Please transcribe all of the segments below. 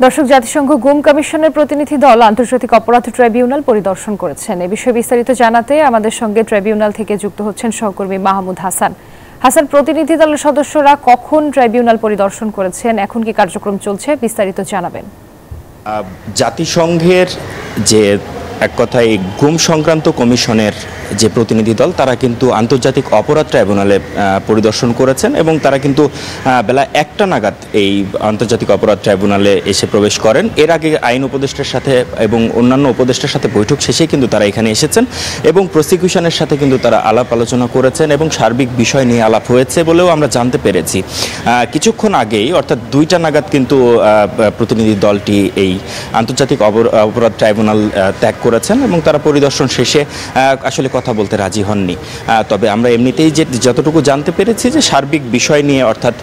দর্শক, জাতিসংঘ গুম কমিশনের প্রতিনিধি দল আন্তর্জাতিক অপরাধ ট্রাইব্যুনাল পরিদর্শন করেছেন। এ বিষয়ে বিস্তারিত জানাতে আমাদের সঙ্গে ট্রাইব্যুনাল থেকে যুক্ত হচ্ছেন সহকর্মী মাহমুদ হাসান। হাসান, প্রতিনিধি দলের সদস্যরা কখন ট্রাইব্যুনাল পরিদর্শন করেছেন, এখন কি কার্যক্রম চলছে, বিস্তারিত জানাবেন। জাতিসংঘের যে এক কথায় গুম সংক্রান্ত কমিশনের যে প্রতিনিধি দল, তারা কিন্তু আন্তর্জাতিক অপরাধ ট্রাইব্যুনালে পরিদর্শন করেছেন এবং তারা কিন্তু বেলা 1টা নাগাদ এই আন্তর্জাতিক অপরাধ ট্রাইব্যুনালে এসে প্রবেশ করেন। এর আগে আইন উপদেষ্টার সাথে এবং অন্যান্য উপদেষ্টার সাথে বৈঠক শেষে কিন্তু তারা এখানে এসেছেন এবং প্রসিকিউশনের সাথে কিন্তু তারা আলাপ আলোচনা করেছেন এবং সার্বিক বিষয় নিয়ে আলাপ হয়েছে বলেও আমরা জানতে পেরেছি। কিছুক্ষণ আগেই অর্থাৎ 2টা নাগাদ কিন্তু প্রতিনিধি দলটি এই আন্তর্জাতিক অপরাধ ট্রাইব্যুনাল ত্যাগ করেছেন এবং তারা পরিদর্শন শেষে আসলে কথা বলতে রাজি হননি। তবে আমরা এমনিতেই যতটুকু জানতে পেরেছি যে সার্বিক বিষয় নিয়ে, অর্থাৎ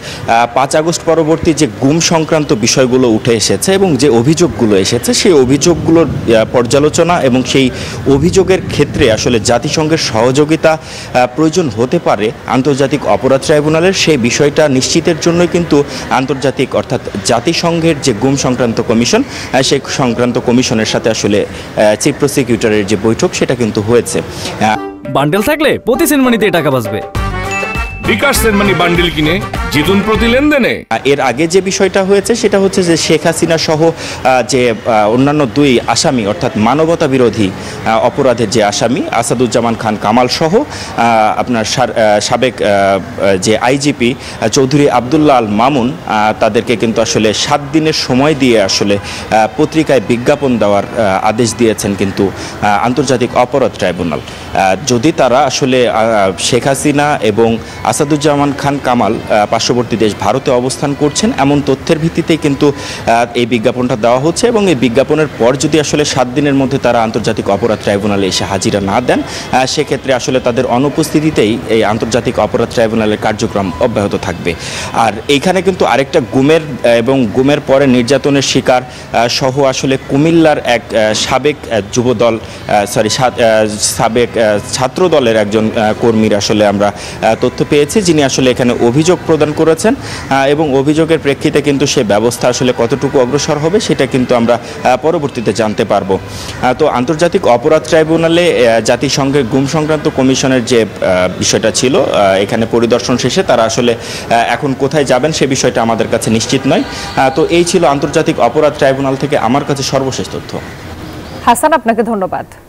5 আগস্ট পরবর্তী যে গুম সংক্রান্ত বিষয়গুলো উঠে এসেছে এবং যে অভিযোগগুলো এসেছে, সেই অভিযোগগুলোর পর্যালোচনা এবং সেই অভিযোগের ক্ষেত্রে আসলে জাতিসংঘের সহযোগিতা প্রয়োজন হতে পারে আন্তর্জাতিক অপরাধ ট্রাইব্যুনালের, সেই বিষয়টা নিশ্চিতের জন্যই কিন্তু আন্তর্জাতিক অর্থাৎ জাতিসংঘের যে গুম সংক্রান্ত কমিশন, সেই সংক্রান্ত কমিশনের সাথে আসলে চিফ প্রসিকিউটরের যে বৈঠক, সেটা কিন্তু হয়েছে। বান্ডেল থাকলে প্রতি সেনমানিতে টাকা বাঁচবে। বিকাশ সেনমানি বান্ডেল কিনে জিতুন প্রতি লেনদেনে। এর আগে যে বিষয়টা হয়েছে সেটা হচ্ছে যে শেখ হাসিনা সহ যে অন্যান্য 2 আসামি, অর্থাৎ মানবতা বিরোধী অপরাধের যে আসামি আসাদুজ্জামান খান কামাল সহ আপনার সাবেক যে আইজিপি চৌধুরী আবদুল্লাহ আল মামুন, তাদেরকে কিন্তু আসলে 7 দিনের সময় দিয়ে আসলে পত্রিকায় বিজ্ঞাপন দেওয়ার আদেশ দিয়েছেন কিন্তু আন্তর্জাতিক অপরাধ ট্রাইব্যুনাল। যদি তারা আসলে শেখ হাসিনা এবং আসাদুজ্জামান খান কামাল পার্শ্ববর্তী দেশ ভারতে অবস্থান করছেন এমন তথ্যের ভিত্তিতেই কিন্তু এই বিজ্ঞাপনটা দেওয়া হচ্ছে এবং এই বিজ্ঞাপনের পর যদি আসলে 7 দিনের মধ্যে তারা আন্তর্জাতিক অপরাধ ট্রাইব্যুনালে এসে হাজিরা না দেন, সেক্ষেত্রে আসলে তাদের অনুপস্থিতিতেই এই আন্তর্জাতিক অপরাধ ট্রাইব্যুনালের কার্যক্রম অব্যাহত থাকবে। আর এইখানে কিন্তু আরেকটা গুমের পরে নির্যাতনের শিকার সহ আসলে কুমিল্লার এক সাবেক যুবদল সাবেক ছাত্র দলের একজন কর্মীর আসলে আমরা তথ্য পেয়েছি, যিনি আসলে এখানে অভিযোগ প্রদান করেছেন এবং অভিযোগের প্রেক্ষিতে কিন্তু সে ব্যবস্থা আসলে কতটুকু অগ্রসর হবে সেটা কিন্তু আমরা পরবর্তীতে জানতে পারবো। তো আন্তর্জাতিক অপরাধ ট্রাইব্যুনালে জাতিসংঘের গুম সংক্রান্ত কমিশনের যে বিষয়টা ছিল, এখানে পরিদর্শন শেষে তারা আসলে এখন কোথায় যাবেন সে বিষয়টা আমাদের কাছে নিশ্চিত নয়। তো এই ছিল আন্তর্জাতিক অপরাধ ট্রাইব্যুনাল থেকে আমার কাছে সর্বশেষ তথ্য। হাসান, আপনাকে ধন্যবাদ।